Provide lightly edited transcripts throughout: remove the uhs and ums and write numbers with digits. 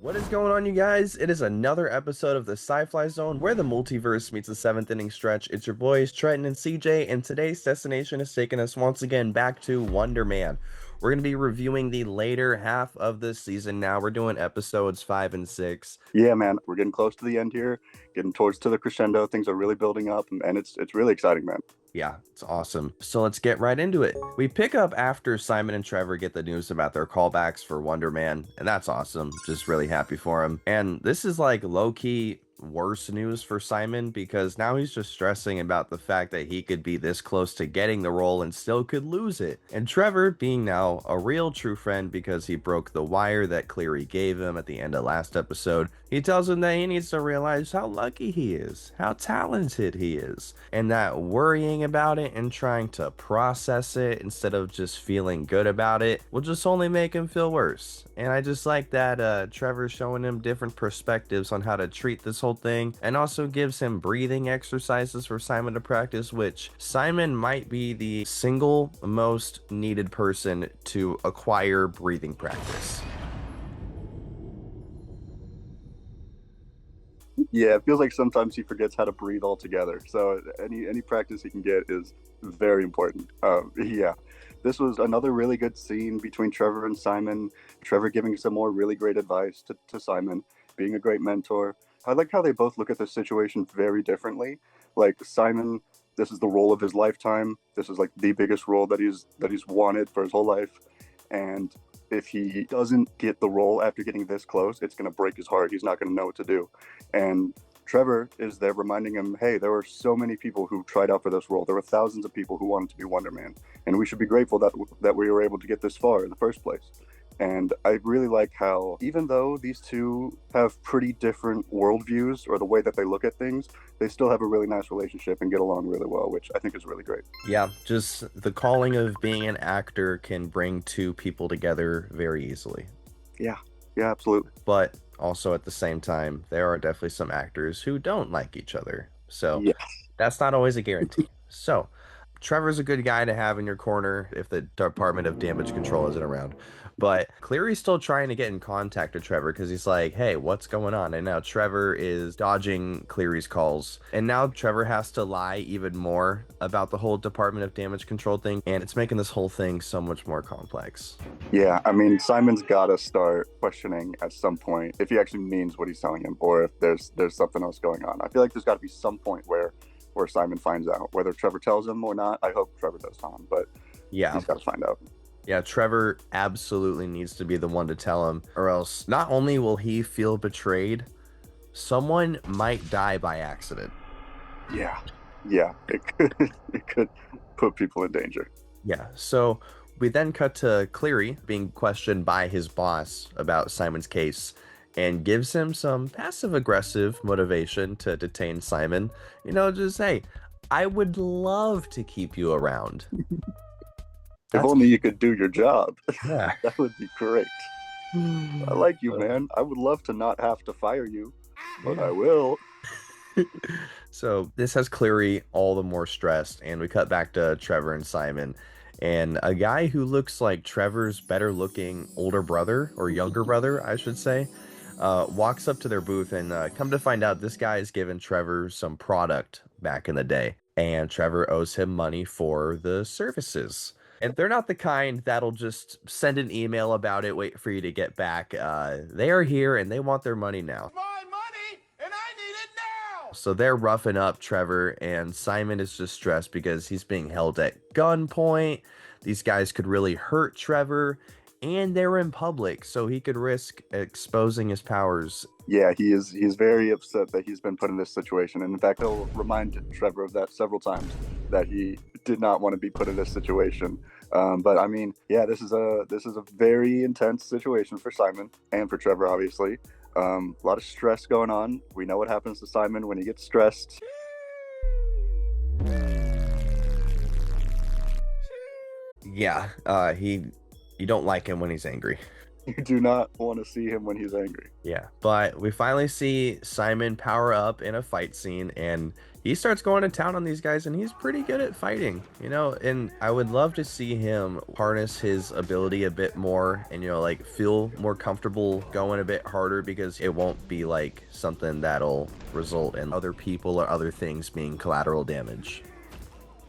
What is going on, you guys? It is another episode of the Sci-Fly Zone where the multiverse meets the seventh inning stretch. It's your boys, Trenton and CJ, and today's destination is taking us once again back to Wonder Man. We're going to be reviewing the later half of the season now. We're doing episodes 5 and 6. Yeah, man, we're getting close to the end here, getting towards to the crescendo. Things are really building up, and it's really exciting, man. Yeah, it's awesome. So let's get right into it. We pick up after Simon and Trevor get the news about their callbacks for Wonder Man, and that's awesome. Just really happy for him. And this is like low-key worse news for Simon because now he's just stressing about the fact that he could be this close to getting the role and still could lose it. And Trevor, being now a real true friend because he broke the wire that Cleary gave him at the end of last episode, he tells him that he needs to realize how lucky he is, how talented he is, and that worrying about it and trying to process it instead of just feeling good about it will just only make him feel worse. And I just like that Trevor's showing him different perspectives on how to treat this whole thing, and also gives him breathing exercises for Simon to practice, which Simon might be the single most needed person to acquire breathing practice. Yeah, it feels like sometimes he forgets how to breathe altogether. So any practice he can get is very important. Yeah, this was another really good scene between Trevor and Simon. Trevor giving some more really great advice to Simon, being a great mentor. I like how they both look at this situation very differently. Like Simon, this is the role of his lifetime. This is like the biggest role that he's wanted for his whole life, and if he doesn't get the role after getting this close, it's going to break his heart. He's not going to know what to do. And Trevor is there reminding him, hey, there were so many people who tried out for this role. There were thousands of people who wanted to be Wonder Man. And we should be grateful that we were able to get this far in the first place. And I really like how, even though these two have pretty different worldviews or the way that they look at things, they still have a really nice relationship and get along really well, which I think is really great. Yeah, just the calling of being an actor can bring two people together very easily. Yeah, absolutely. But also at the same time, there are definitely some actors who don't like each other. So Yeah. that's not always a guarantee. So Trevor's a good guy to have in your corner if the Department of Damage Control isn't around. But Cleary's still trying to get in contact with Trevor because he's like, hey, what's going on? And now Trevor is dodging Cleary's calls. And now Trevor has to lie even more about the whole Department of Damage Control thing. And it's making this whole thing so much more complex. Yeah, I mean, Simon's got to start questioning at some point if he actually means what he's telling him or if there's something else going on. I feel like there's got to be some point where Simon finds out, whether Trevor tells him or not. I hope Trevor does tell him, but yeah, he's got to find out. Yeah, Trevor absolutely needs to be the one to tell him, or else not only will he feel betrayed, someone might die by accident. Yeah, it could put people in danger. Yeah, so we then cut to Cleary being questioned by his boss about Simon's case and gives him some passive-aggressive motivation to detain Simon. You know, just, hey, I would love to keep you around. If only you could do your job. Yeah. That would be great. I like you, man. I would love to not have to fire you, but I will. So this has Cleary all the more stressed, and we cut back to Trevor and Simon. And a guy who looks like Trevor's better looking older brother, or younger brother, I should say, walks up to their booth, and come to find out this guy has given Trevor some product back in the day. And Trevor owes him money for the services. And they're not the kind that'll just send an email about it, wait for you to get back. They are here and they want their money now. My money, and I need it now! So they're roughing up Trevor, and Simon is just stressed because he's being held at gunpoint. These guys could really hurt Trevor, and they're in public, so he could risk exposing his powers. Yeah, he's very upset that he's been put in this situation. And in fact, he'll remind Trevor of that several times, that he did not want to be put in this situation. But I mean, yeah, this is a very intense situation for Simon and for Trevor, obviously. A lot of stress going on. We know what happens to Simon when he gets stressed. Yeah, you don't like him when he's angry. You do not want to see him when he's angry. Yeah, but we finally see Simon power up in a fight scene, and he starts going to town on these guys, and he's pretty good at fighting, and I would love to see him harness his ability a bit more and, like feel more comfortable going a bit harder, because it won't be like something that'll result in other people or other things being collateral damage.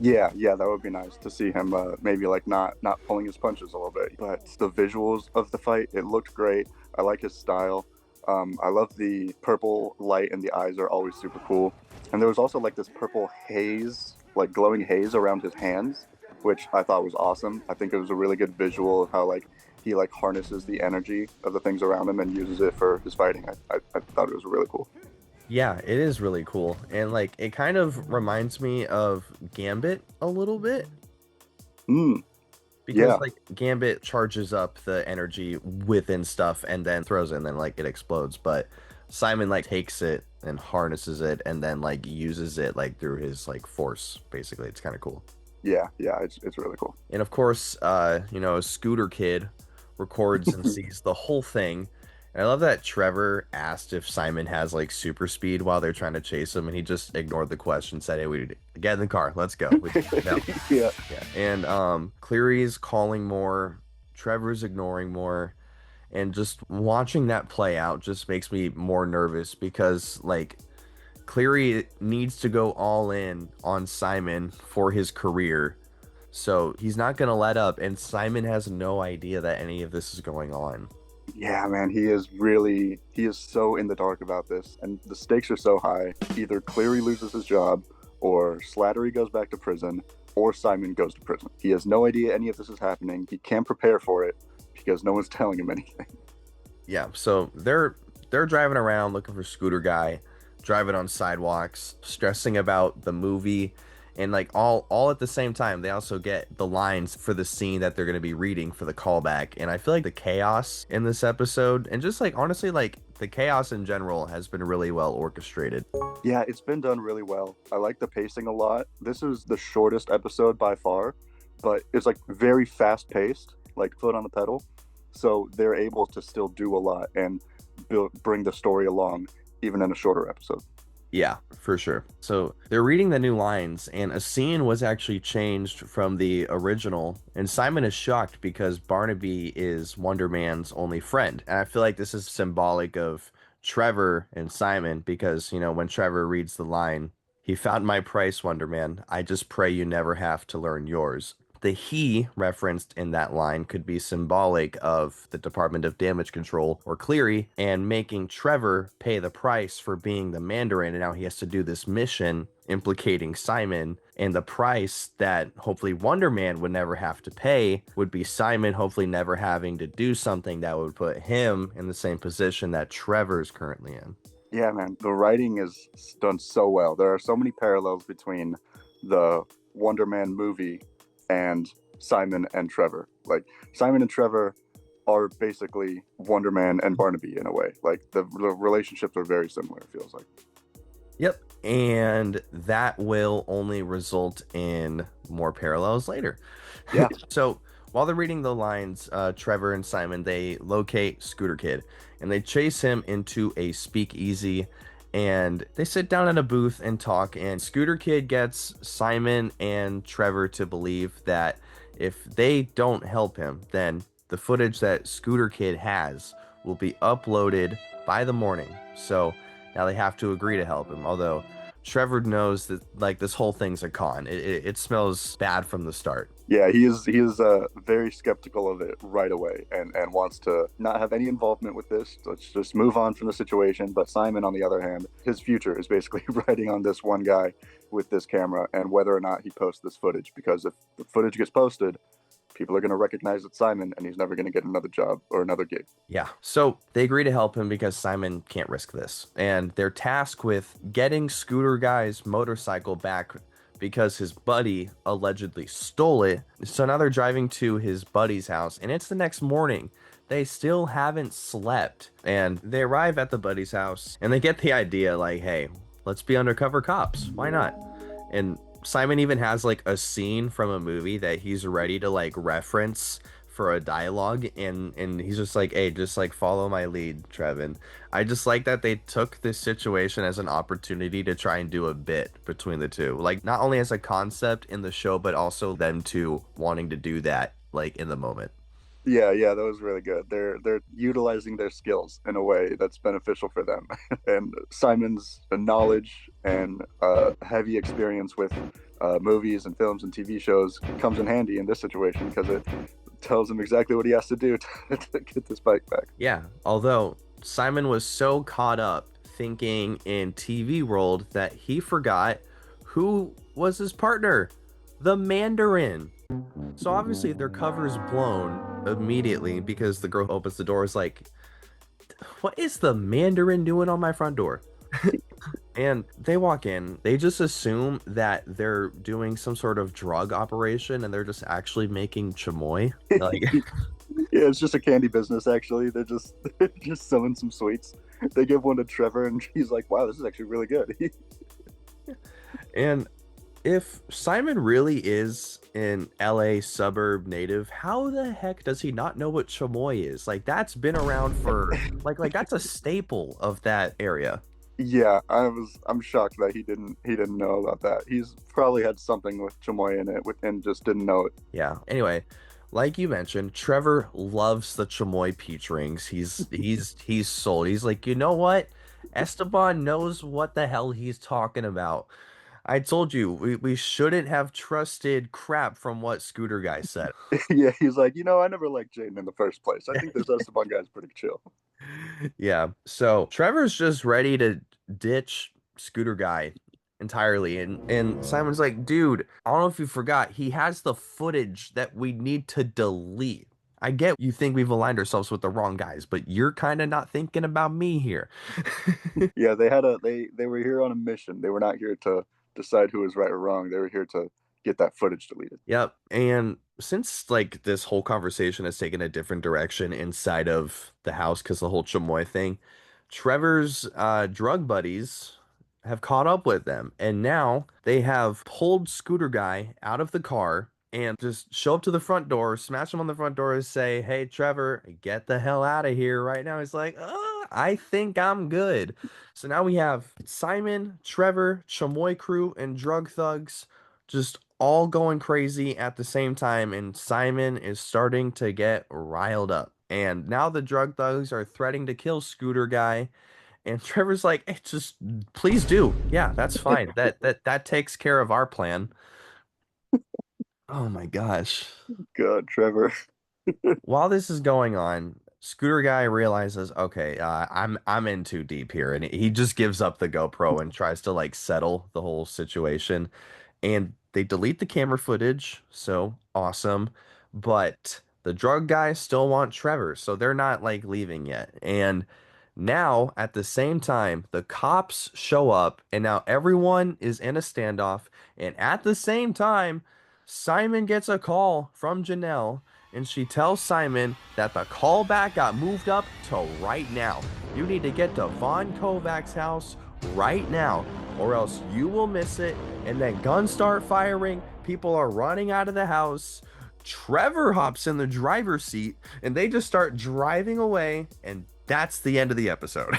Yeah, yeah, that would be nice to see him maybe like not pulling his punches a little bit. But the visuals of the fight, it looked great. I like his style. I love the purple light in the eyes are always super cool. And there was also like this purple haze, like glowing haze around his hands, which I thought was awesome. I think it was a really good visual of how like he like harnesses the energy of the things around him and uses it for his fighting. I thought it was really cool. Yeah, it is really cool. And like it kind of reminds me of Gambit a little bit, Mm, because yeah, like Gambit charges up the energy within stuff and then throws it, and then like it explodes. But Simon like takes it and harnesses it and then like uses it like through his like force. Basically, it's kind of cool. yeah, yeah. It's really cool. And of course, Scooter Kid records and sees the whole thing. And I love that Trevor asked if Simon has like super speed while they're trying to chase him, and he just ignored the question, said, "Hey, we get in the car, let's go." No. Yeah, Yeah. And Cleary's calling more, Trevor's ignoring more, and just watching that play out just makes me more nervous, because like Cleary needs to go all in on Simon for his career. So he's not going to let up, and Simon has no idea that any of this is going on. yeah, man. He is so in the dark about this, and the stakes are so high. Either Cleary loses his job, or Slattery goes back to prison, or Simon goes to prison. He has no idea any of this is happening. He can't prepare for it because no one's telling him anything. Yeah, so they're driving around looking for Scooter Guy, driving on sidewalks, stressing about the movie, and like all at the same time, they also get the lines for the scene that they're going to be reading for the callback. And I feel like the chaos in this episode, and just like honestly, like the chaos in general, has been really well orchestrated. Yeah, it's been done really well. I like the pacing a lot. This is the shortest episode by far, but it's like very fast paced, like foot on the pedal. So they're able to still do a lot and bring the story along, even in a shorter episode. Yeah, for sure. So they're reading the new lines, and a scene was actually changed from the original. And Simon is shocked because Barnaby is Wonder Man's only friend. And I feel like this is symbolic of Trevor and Simon, because, when Trevor reads the line, "He found my price, Wonder Man. I just pray you never have to learn yours." The "he" referenced in that line could be symbolic of the Department of Damage Control, or Cleary, and making Trevor pay the price for being the Mandarin, and now he has to do this mission implicating Simon, and the price that hopefully Wonder Man would never have to pay would be Simon hopefully never having to do something that would put him in the same position that Trevor's currently in. Yeah, man, the writing is done so well. There are so many parallels between the Wonder Man movie and Simon and Trevor. Like Simon and Trevor are basically Wonder Man and Barnaby in a way. Like the relationships are very similar, it feels like. Yep. And that will only result in more parallels later. Yeah. So while they're reading the lines, Trevor and Simon, they locate Scooter Kid, and they chase him into a speakeasy, and they sit down in a booth and talk. And Scooter Kid gets Simon and Trevor to believe that if they don't help him, then the footage that Scooter Kid has will be uploaded by the morning. So now they have to agree to help him. Although Trevor knows that like this whole thing's a con. It smells bad from the start. Yeah, he is very skeptical of it right away, and wants to not have any involvement with this. Let's just move on from the situation. But Simon, on the other hand, his future is basically riding on this one guy with this camera, and whether or not he posts this footage. Because if the footage gets posted, people are going to recognize it's Simon, and he's never going to get another job or another gig. Yeah. So they agree to help him because Simon can't risk this. And they're tasked with getting Scooter Guy's motorcycle back because his buddy allegedly stole it. So now they're driving to his buddy's house, and it's the next morning. They still haven't slept. And they arrive at the buddy's house, and they get the idea like, hey, let's be undercover cops. Why not? And Simon even has like a scene from a movie that he's ready to like reference for a dialogue, and he's just like, hey, just like follow my lead, Trevin. I just like that they took this situation as an opportunity to try and do a bit between the two, like not only as a concept in the show, but also them two wanting to do that like in the moment. Yeah, yeah, that was really good. They're utilizing their skills in a way that's beneficial for them. And Simon's knowledge and heavy experience with movies and films and TV shows comes in handy in this situation because it tells him exactly what he has to do to get this bike back. Yeah, although Simon was so caught up thinking in TV world that he forgot who was his partner, the Mandarin. So obviously their cover's blown immediately because the girl opens the door is like, what is the Mandarin doing on my front door? And they walk in, they just assume that they're doing some sort of drug operation and they're just actually making chamoy. Like, Yeah, it's just a candy business actually. They're just selling some sweets. They give one to Trevor and he's like, "Wow, this is actually really good." and if Simon really is an LA suburb native, how the heck does he not know what chamoy is? Like that's been around for like that's a staple of that area. Yeah, I'm shocked that he didn't know about that. He's probably had something with chamoy in it and just didn't know it. Yeah. Anyway, like you mentioned, Trevor loves the chamoy peach rings. He's sold. He's like, you know what? Esteban knows what the hell he's talking about. I told you we shouldn't have trusted crap from what Scooter Guy said. Yeah, he's like, I never liked Jaden in the first place. I think this Esteban guy's pretty chill. Yeah. So Trevor's just ready to ditch Scooter Guy entirely. And Simon's like, dude, I don't know if you forgot, he has the footage that we need to delete. I get you think we've aligned ourselves with the wrong guys, but you're kind of not thinking about me here. Yeah, they were here on a mission. They were not here to decide who was right or wrong. They were here to get that footage deleted. Yep. And since like this whole conversation has taken a different direction inside of the house because the whole chamoy thing, Trevor's drug buddies have caught up with them. And now they have pulled Scooter Guy out of the car and just show up to the front door, smash him on the front door and say, hey, Trevor, get the hell out of here right now. He's like, I think I'm good. So now we have Simon, Trevor, Chamoy crew, and drug thugs just all going crazy at the same time, and Simon is starting to get riled up. And now the drug thugs are threatening to kill Scooter Guy, and Trevor's like, hey, just please do. Yeah, that's fine. That takes care of our plan. Oh my gosh. Good, Trevor. While this is going on, Scooter Guy realizes, okay, I'm in too deep here, and he just gives up the GoPro and tries to like settle the whole situation. And they delete the camera footage, so awesome. But the drug guys still want Trevor, so they're not like leaving yet. And now, at the same time, the cops show up, and now everyone is in a standoff. And at the same time, Simon gets a call from Janelle, and she tells Simon that the callback got moved up to right now. You need to get to Von Kovac's house right now, or else you will miss it. And then guns start firing, people are running out of the house. Trevor hops in the driver's seat, and they just start driving away, and that's the end of the episode.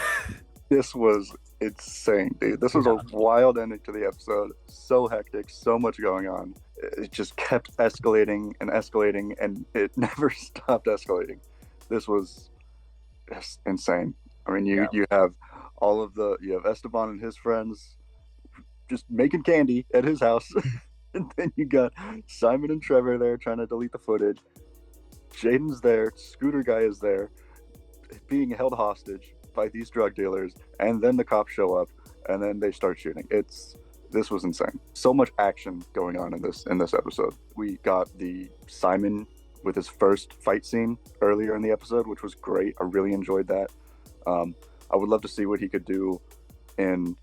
This was insane, dude. This was a wild ending to the episode. So hectic, so much going on. It just kept escalating and escalating, and it never stopped escalating. This was just insane. I mean, you have you have Esteban and his friends just making candy at his house. And then you got Simon and Trevor there trying to delete the footage. Jaden's there, Scooter Guy is there, being held hostage by these drug dealers, and then the cops show up, and then they start shooting. This was insane. So much action going on in this episode. We got the Simon with his first fight scene earlier in the episode, which was great. I really enjoyed that. I would love to see what he could do in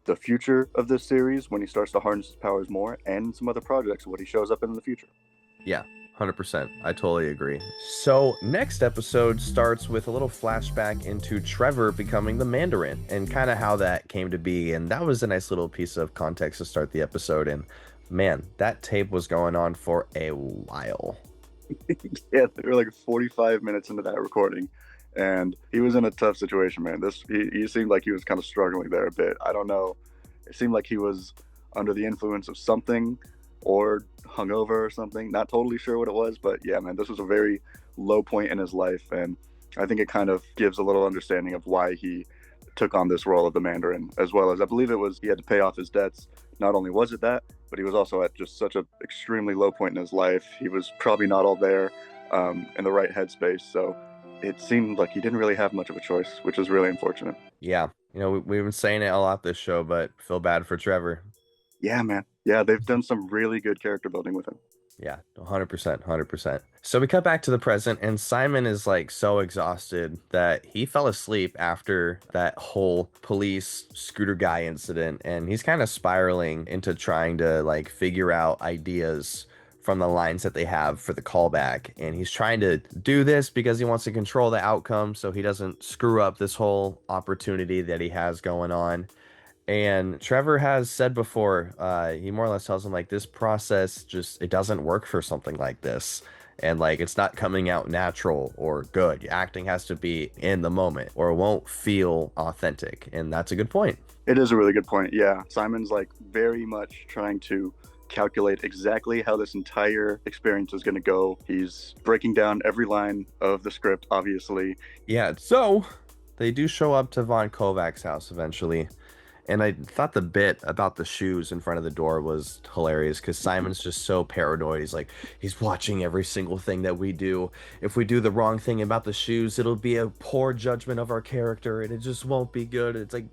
the future of this series when he starts to harness his powers more, and some other projects, what he shows up in the future. Yeah, 100%. I totally agree. So next episode starts with a little flashback into Trevor becoming the Mandarin and kind of how that came to be. And that was a nice little piece of context to start the episode. And man, that tape was going on for a while. Yeah, they were like 45 minutes into that recording, and he was in a tough situation, man. He seemed like he was kind of struggling there a bit. I don't know. It seemed like he was under the influence of something or hungover or something. Not totally sure what it was, but yeah, man, this was a very low point in his life, and I think it kind of gives a little understanding of why he took on this role of the Mandarin, as well as I believe it was he had to pay off his debts. Not only was it that, but he was also at just such an extremely low point in his life. He was probably not all there in the right headspace. So it seemed like he didn't really have much of a choice, which is really unfortunate. Yeah, we've been saying it a lot this show, but feel bad for Trevor. Yeah, man. Yeah, they've done some really good character building with him. Yeah, 100%, 100%. So we cut back to the present, and Simon is like so exhausted that he fell asleep after that whole police scooter guy incident, and he's kind of spiraling into trying to like figure out ideas from the lines that they have for the callback. And he's trying to do this because he wants to control the outcome so he doesn't screw up this whole opportunity that he has going on. And Trevor has said before, he more or less tells him like this process just it doesn't work for something like this. And like it's not coming out natural or good. Your acting has to be in the moment or it won't feel authentic. And that's a good point. It is a really good point. Yeah. Simon's like very much trying to calculate exactly how this entire experience is going to go. He's breaking down every line of the script, obviously. Yeah, so they do show up to Von Kovac's house eventually. And I thought the bit about the shoes in front of the door was hilarious because Simon's just so paranoid. He's like, he's watching every single thing that we do. If we do the wrong thing about the shoes, it'll be a poor judgment of our character and it just won't be good. It's like,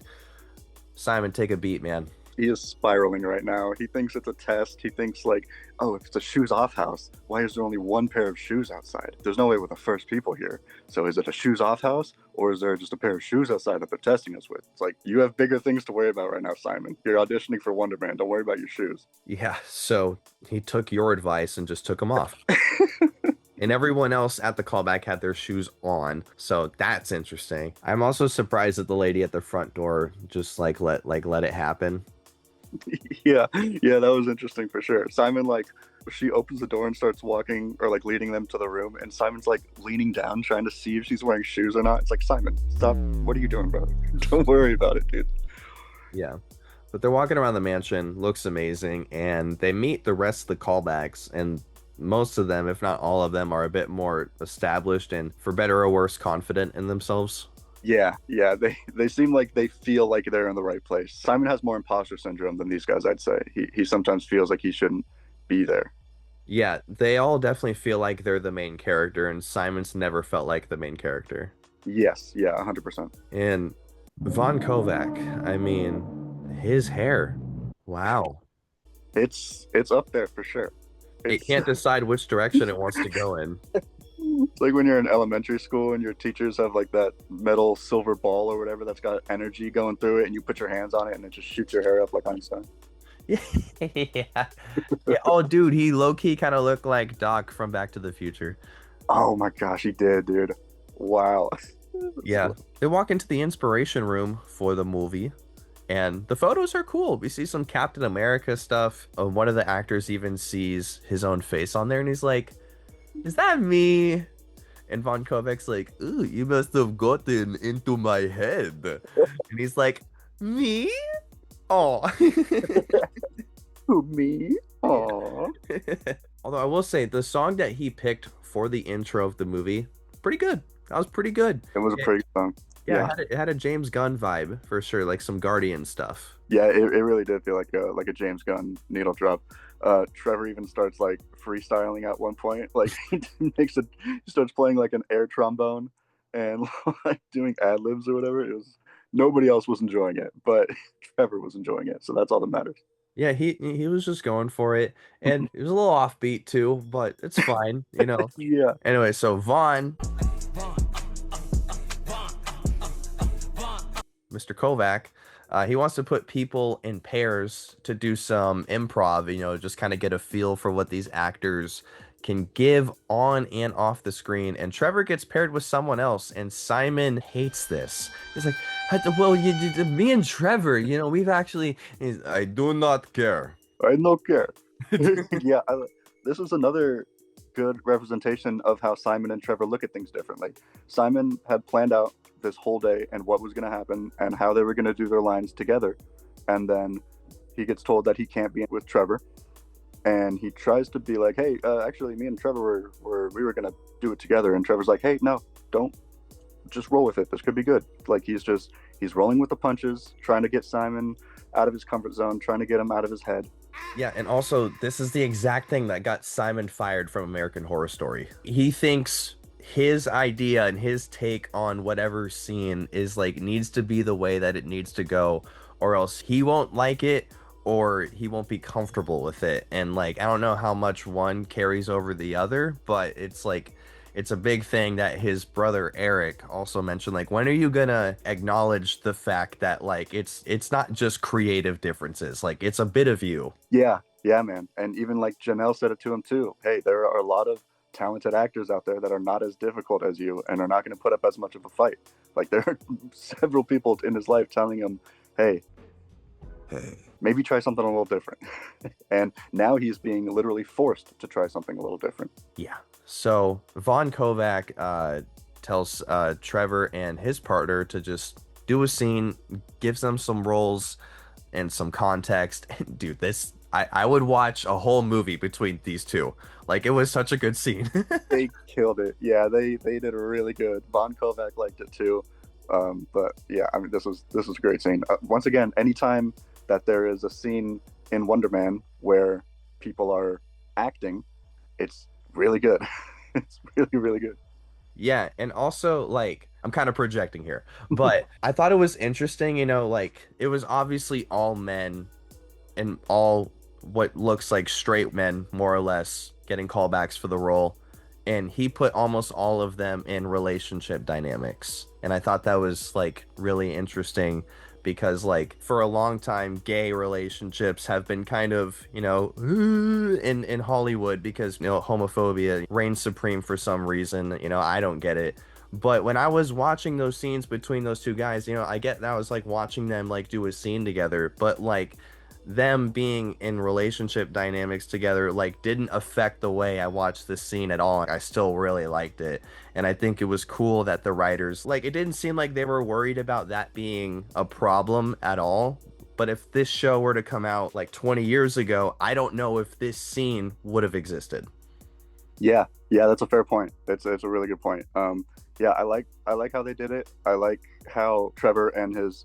Simon, take a beat, man. He is spiraling right now. He thinks it's a test. He thinks like, oh, if it's a shoes off house, why is there only one pair of shoes outside? There's no way we're the first people here. So is it a shoes off house or is there just a pair of shoes outside that they're testing us with? It's like, you have bigger things to worry about right now, Simon. You're auditioning for Wonder Man. Don't worry about your shoes. Yeah, so he took your advice and just took them off. And everyone else at the callback had their shoes on, so that's interesting. I'm also surprised that the lady at the front door just let it happen. Yeah, that was interesting for sure. Simon, like, she opens the door and starts walking or like leading them to the room, and Simon's like leaning down trying to see if she's wearing shoes or not. It's like, Simon, stop. What are you doing, brother? Don't worry about it, dude. Yeah. But they're walking around the mansion, looks amazing, and they meet the rest of the callbacks, and most of them, if not all of them, are a bit more established and, for better or worse, confident in themselves. Yeah, they seem like they feel like they're in the right place. Simon has more imposter syndrome than these guys, I'd say. He sometimes feels like he shouldn't be there. Yeah, they all definitely feel like they're the main character, and Simon's never felt like the main character. Yes, yeah, 100%. And Von Kovac, I mean, his hair, wow. It's up there for sure. It can't decide which direction it wants to go in. It's like when you're in elementary school and your teachers have like that metal silver ball or whatever that's got energy going through it, and you put your hands on it and it just shoots your hair up like Einstein. Yeah. Yeah. Oh, dude, he low-key kind of looked like Doc from Back to the Future. Oh my gosh, he did, dude. Wow. Yeah. They walk into the inspiration room for the movie, and the photos are cool. We see some Captain America stuff. One of the actors even sees his own face on there, and he's like, is that me? And Von Kovac's like, ooh, you must have gotten into my head. And he's like, me? Oh. Who, me? Aww. Although I will say, the song that he picked for the intro of the movie, pretty good. That was pretty good. It was a pretty good song. Yeah, it had a James Gunn vibe for sure, like some Guardian stuff. Yeah, it really did feel like a James Gunn needle drop. Trevor even starts like freestyling at one point. Like he starts playing like an air trombone and like doing ad libs or whatever. It was nobody else was enjoying it, but Trevor was enjoying it, so that's all that matters. Yeah, he was just going for it, and it was a little offbeat too, but it's fine, Yeah. Anyway, so Vaughn, Mr. Kovac, he wants to put people in pairs to do some improv, just kind of get a feel for what these actors can give on and off the screen. And Trevor gets paired with someone else, and Simon hates this. He's like, well, me and Trevor, we've actually, I do not care. I don't care. Yeah, this is another good representation of how Simon and Trevor look at things differently. Simon had planned out this whole day and what was going to happen and how they were going to do their lines together. And then he gets told that he can't be with Trevor. And he tries to be like, hey, actually, me and Trevor we were going to do it together. And Trevor's like, hey, no, don't. Just roll with it. This could be good. Like, he's rolling with the punches, trying to get Simon out of his comfort zone, trying to get him out of his head. Yeah, and also this is the exact thing that got Simon fired from American Horror Story. He thinks his idea and his take on whatever scene is like needs to be the way that it needs to go, or else he won't like it or he won't be comfortable with it. And like, I don't know how much one carries over the other, but it's like it's a big thing that his brother Eric also mentioned. Like, when are you gonna acknowledge the fact that like it's not just creative differences, like it's a bit of you. Yeah, man. And even like Janelle said it to him too. Hey, there are a lot of talented actors out there that are not as difficult as you and are not going to put up as much of a fight. Like, there are several people in his life telling him, hey, maybe try something a little different. And now he's being literally forced to try something a little different. Yeah. So Von Kovac tells Trevor and his partner to just do a scene, gives them some roles and some context. Dude, I would watch a whole movie between these two. Like, it was such a good scene. They killed it. Yeah, they did really good. Von Kovac liked it too. But yeah, I mean, this was a great scene. Once again, anytime that there is a scene in Wonder Man where people are acting, it's really good. It's really, really good. Yeah, and also, like, I'm kind of projecting here, but I thought it was interesting, you know, like, it was obviously all men and all what looks like straight men, more or less, getting callbacks for the role. And he put almost all of them in relationship dynamics. And I thought that was, like, really interesting because, like, for a long time, gay relationships have been kind of, you know, in Hollywood because, you know, homophobia reigns supreme for some reason. You know, I don't get it. But when I was watching those scenes between those two guys, you know, I get that I was like watching them like do a scene together, but like them being in relationship dynamics together like didn't affect the way I watched this scene at all. I still really liked it, and I think it was cool that the writers, like, it didn't seem like they were worried about that being a problem at all. But if this show were to come out like 20 years ago, I don't know if this scene would have existed. Yeah, that's a fair point. It's a really good point. Yeah, I like how they did it. I like how Trevor and his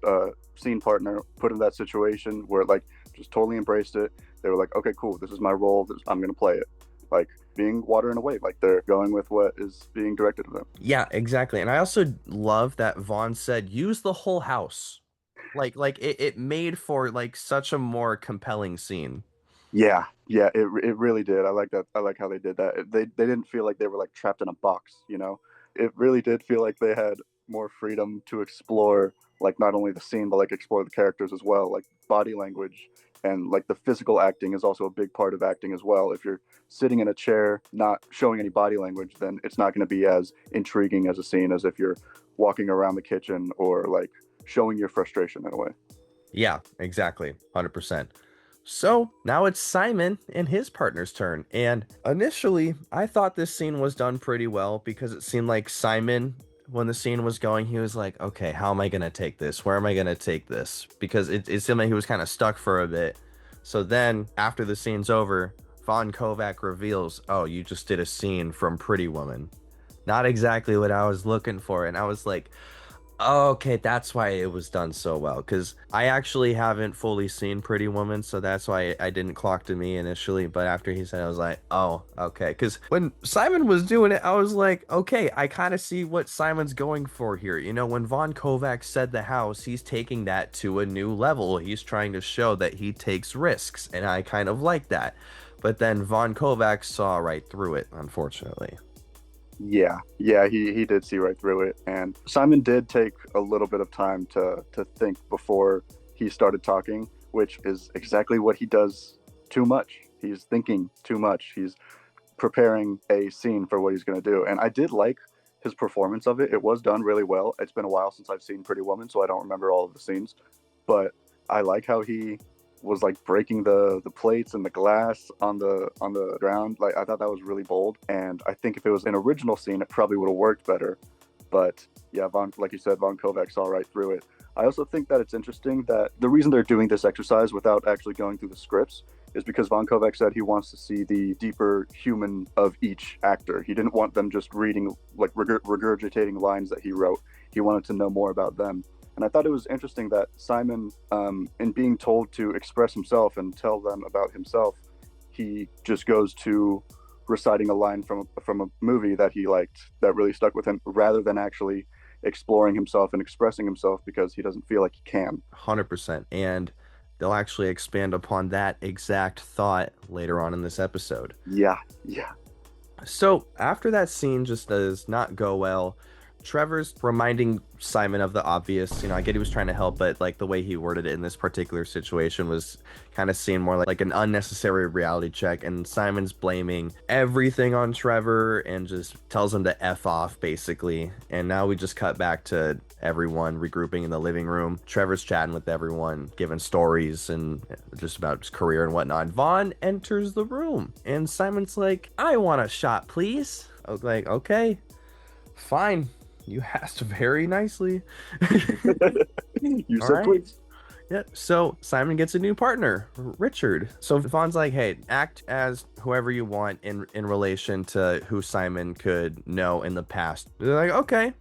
scene partner put in that situation where, like, just totally embraced it. They were like, okay, cool, this is my role. I'm gonna play it. Like, being water in a wave. Like, they're going with what is being directed to them. Yeah, exactly. And I also love that Vaughn said, use the whole house. Like it made for like such a more compelling scene. Yeah, it really did. I like that. I like how they did that. They didn't feel like they were like trapped in a box, you know. It really did feel like they had more freedom to explore, like, not only the scene but like explore the characters as well, like body language and like the physical acting is also a big part of acting as well. If you're sitting in a chair not showing any body language, then it's not going to be as intriguing as a scene as if you're walking around the kitchen or like showing your frustration in a way. Yeah, exactly. 100%. So now it's Simon and his partner's turn. And initially, I thought this scene was done pretty well because it seemed like Simon, when the scene was going, he was like, okay, how am I going to take this? Where am I going to take this? Because it seemed like he was kind of stuck for a bit. So then after the scene's over, Von Kovac reveals, oh, you just did a scene from Pretty Woman. Not exactly what I was looking for. And I was like, oh, okay, that's why it was done so well, because I actually haven't fully seen Pretty Woman, so that's why I didn't clock to me initially. But after he said it, I was like, oh, okay. Because when Simon was doing it, I was like, okay, I kind of see what Simon's going for here. You know, when Von Kovac said the house, he's taking that to a new level. He's trying to show that he takes risks, and I kind of like that. But then Von Kovac saw right through it, unfortunately. Yeah, he did see right through it, and Simon did take a little bit of time to think before he started talking, which is exactly what he does too much. He's thinking too much. He's preparing a scene for what he's going to do, and I did like his performance of it. It was done really well. It's been a while since I've seen Pretty Woman, so I don't remember all of the scenes, but I like how he was like breaking the plates and the glass on the ground. Like I thought that was really bold, and I think if it was an original scene, it probably would have worked better. But yeah, like you said, Von Kovac saw right through it. I also think that it's interesting that the reason they're doing this exercise without actually going through the scripts is because Von Kovac said he wants to see the deeper human of each actor. He didn't want them just reading, like regurgitating lines that he wrote. He wanted to know more about them. And I thought it was interesting that Simon, in being told to express himself and tell them about himself, he just goes to reciting a line from a movie that he liked that really stuck with him, rather than actually exploring himself and expressing himself because he doesn't feel like he can. 100%. And they'll actually expand upon that exact thought later on in this episode. Yeah. So after that scene just does not go well, Trevor's reminding Simon of the obvious. I get he was trying to help, but like the way he worded it in this particular situation was kind of seen more like an unnecessary reality check. And Simon's blaming everything on Trevor and just tells him to F off, basically. And now we just cut back to everyone regrouping in the living room. Trevor's chatting with everyone, giving stories and just about his career and whatnot. Vaughn enters the room and Simon's like, "I want a shot, please." I was like, okay, fine. You asked very nicely. You All said right. please. Yeah. So Simon gets a new partner, Richard. So Vaughn's like, "Hey, act as whoever you want in relation to who Simon could know in the past." They're like, "Okay,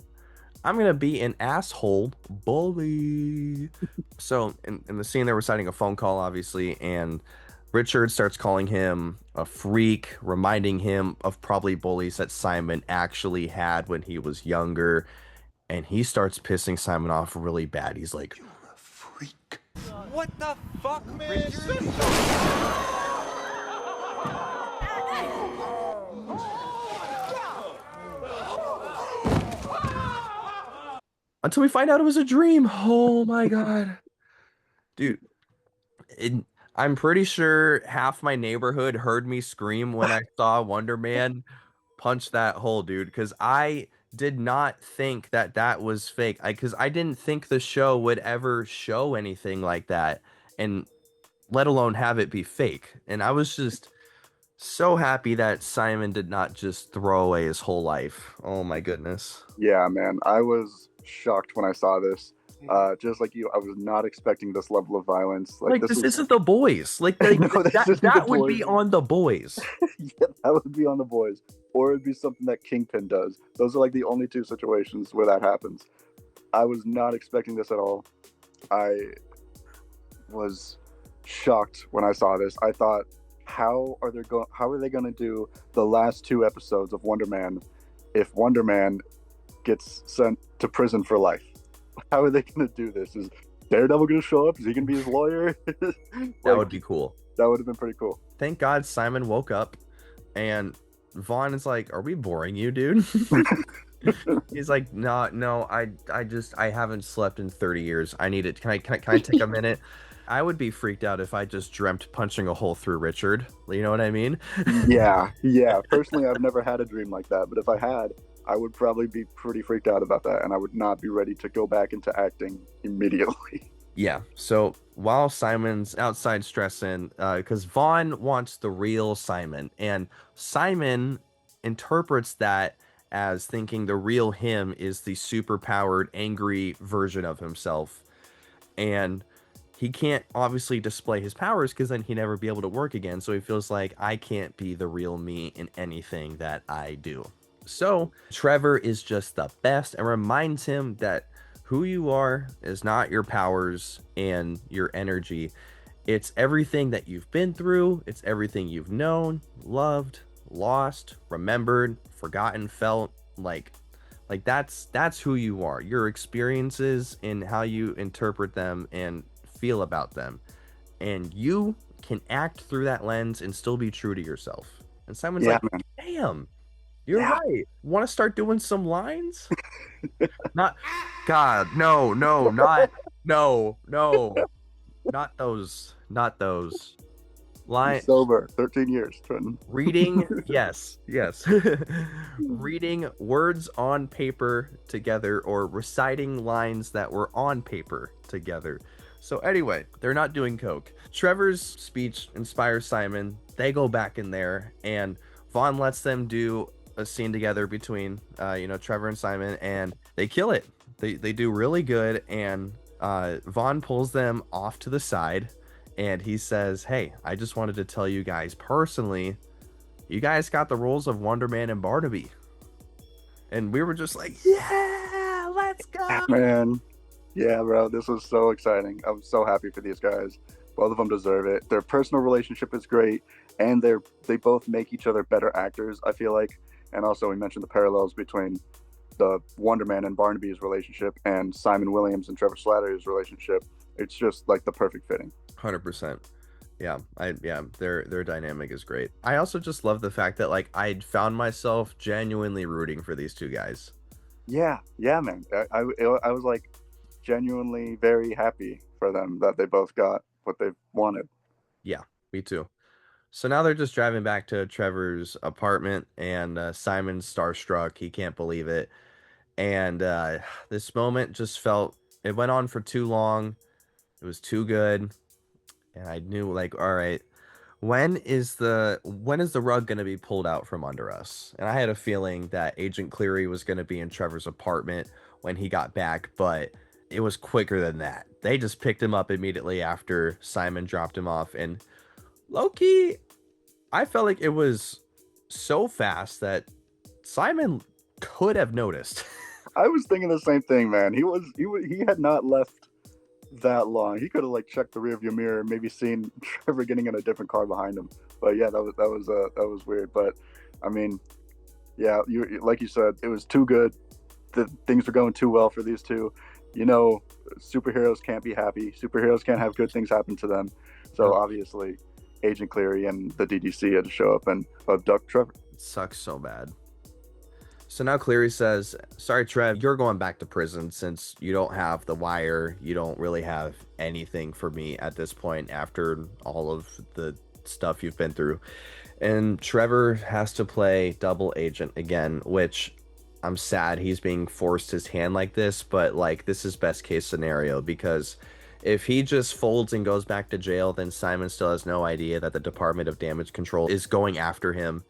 I'm gonna be an asshole bully." So in the scene, they're reciting a phone call, obviously, and Richard starts calling him a freak, reminding him of probably bullies that Simon actually had when he was younger. And he starts pissing Simon off really bad. He's like, "You're a freak." What the fuck, Richard? Until we find out it was a dream. Oh my God. Dude, I'm pretty sure half my neighborhood heard me scream when I saw Wonder Man punch that hole, dude, because I did not think that that was fake. Because I didn't think the show would ever show anything like that, and let alone have it be fake. And I was just so happy that Simon did not just throw away his whole life. Oh my goodness. Yeah, man, I was shocked when I saw this. Just like you, I was not expecting this level of violence. Like this isn't The Boys. Like No, this isn't that The would Boys. be on The Boys. Yeah, that would be on The Boys, or it'd be something that Kingpin does. Those are like the only two situations where that happens. I was not expecting this at all. I was shocked when I saw this. I thought, how are they going to do the last two episodes of Wonder Man if Wonder Man gets sent to prison for life? How are they going to do this? Is Daredevil going to show up? Is he going to be his lawyer? That would be cool. That would have been pretty cool. Thank God Simon woke up, and Vaughn is like, "Are we boring you, dude?" He's like, no, I haven't slept in 30 years. I need it. Can I take a minute? I would be freaked out if I just dreamt punching a hole through Richard. You know what I mean? Yeah. Personally, I've never had a dream like that, but if I had, I would probably be pretty freaked out about that, and I would not be ready to go back into acting immediately. Yeah. So while Simon's outside stressing, because Vaughn wants the real Simon, and Simon interprets that as thinking the real him is the superpowered, angry version of himself. And he can't obviously display his powers because then he'd never be able to work again. So he feels like, I can't be the real me in anything that I do. So Trevor is just the best and reminds him that who you are is not your powers and your energy. It's everything that you've been through. It's everything you've known, loved, lost, remembered, forgotten, felt. Like that's who you are. Your experiences and how you interpret them and feel about them. And you can act through that lens and still be true to yourself. And Simon's like, man. damn, you're right. Want to start doing some lines? Not, God, no, not those lines. Sober, 13 years, Trenton. Reading, yes. Reading words on paper together or reciting lines that were on paper together. So anyway, they're not doing coke. Trevor's speech inspires Simon. They go back in there, and Vaughn lets them do a scene together between, Trevor and Simon, and they kill it. They do really good, and Vaughn pulls them off to the side, and he says, "Hey, I just wanted to tell you guys personally, you guys got the roles of Wonder Man and Barnaby." And we were just like, "Yeah, let's go!" Man, yeah, bro, this was so exciting. I'm so happy for these guys. Both of them deserve it. Their personal relationship is great, and they both make each other better actors, I feel like. And also, we mentioned the parallels between the Wonder Man and Barnaby's relationship and Simon Williams and Trevor Slattery's relationship. It's just like the perfect fitting. 100%. Yeah, their dynamic is great. I also just love the fact that like I found myself genuinely rooting for these two guys. Yeah, man. I was like genuinely very happy for them that they both got what they wanted. Yeah, me too. So now they're just driving back to Trevor's apartment, and Simon's starstruck. He can't believe it. And this moment just felt, it went on for too long. It was too good. And I knew, like, all right, when is the rug going to be pulled out from under us? And I had a feeling that Agent Cleary was going to be in Trevor's apartment when he got back, but it was quicker than that. They just picked him up immediately after Simon dropped him off, and low-key, I felt like it was so fast that Simon could have noticed. I was thinking the same thing, man. He had not left that long. He could have like checked the rearview mirror, maybe seen Trevor getting in a different car behind him. But yeah, that was weird. But I mean, yeah, you like you said, it was too good. Things were going too well for these two. You know, superheroes can't be happy. Superheroes can't have good things happen to them. So obviously, Agent Cleary and the DDC had to show up and abduct Trevor. It sucks so bad. So now Cleary says, "Sorry, Trev, you're going back to prison since you don't have the wire. You don't really have anything for me at this point after all of the stuff you've been through." And Trevor has to play double agent again, which I'm sad he's being forced his hand like this, but like this is best case scenario, because if he just folds and goes back to jail, then Simon still has no idea that the Department of Damage Control is going after him,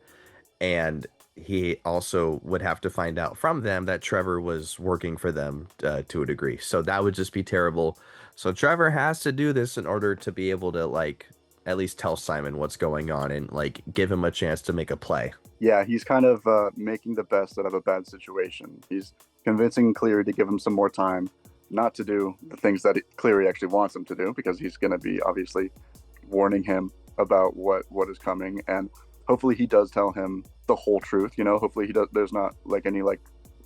and he also would have to find out from them that Trevor was working for them to a degree. So that would just be terrible. So Trevor has to do this in order to be able to like at least tell Simon what's going on and like give him a chance to make a play. Yeah, he's kind of making the best out of a bad situation. He's convincing Cleary to give him some more time, not to do the things that Cleary actually wants him to do, because he's going to be obviously warning him about what is coming. And hopefully he does tell him the whole truth. You know, hopefully there's not like any like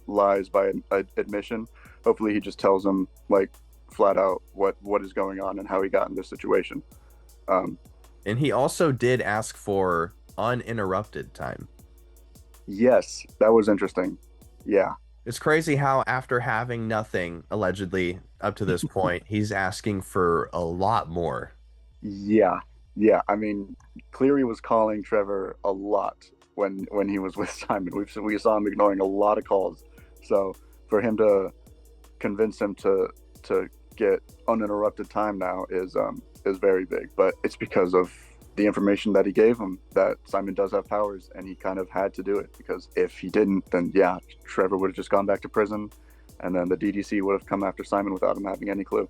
lies by admission. Hopefully he just tells him like flat out what is going on and how he got in this situation. And he also did ask for uninterrupted time. Yes, that was interesting. Yeah. It's crazy how after having nothing allegedly up to this point, he's asking for a lot more. Yeah. I mean, Cleary was calling Trevor a lot when he was with Simon. We saw him ignoring a lot of calls. So for him to convince him to get uninterrupted time now is very big. But it's because of the information that he gave him that Simon does have powers, and he kind of had to do it, because if he didn't, then yeah, Trevor would have just gone back to prison, and then the DDC would have come after Simon without him having any clue.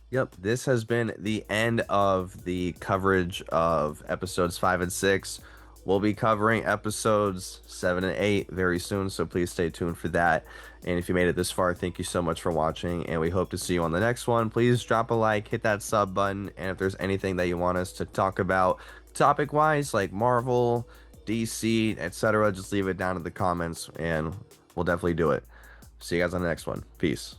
Yep, this has been the end of the coverage of episodes 5 and 6. We'll be covering episodes 7 and 8 very soon, so please stay tuned for that. And if you made it this far, thank you so much for watching, and we hope to see you on the next one. Please drop a like, hit that sub button, and if there's anything that you want us to talk about topic-wise, like Marvel, DC, etc., just leave it down in the comments, and we'll definitely do it. See you guys on the next one. Peace.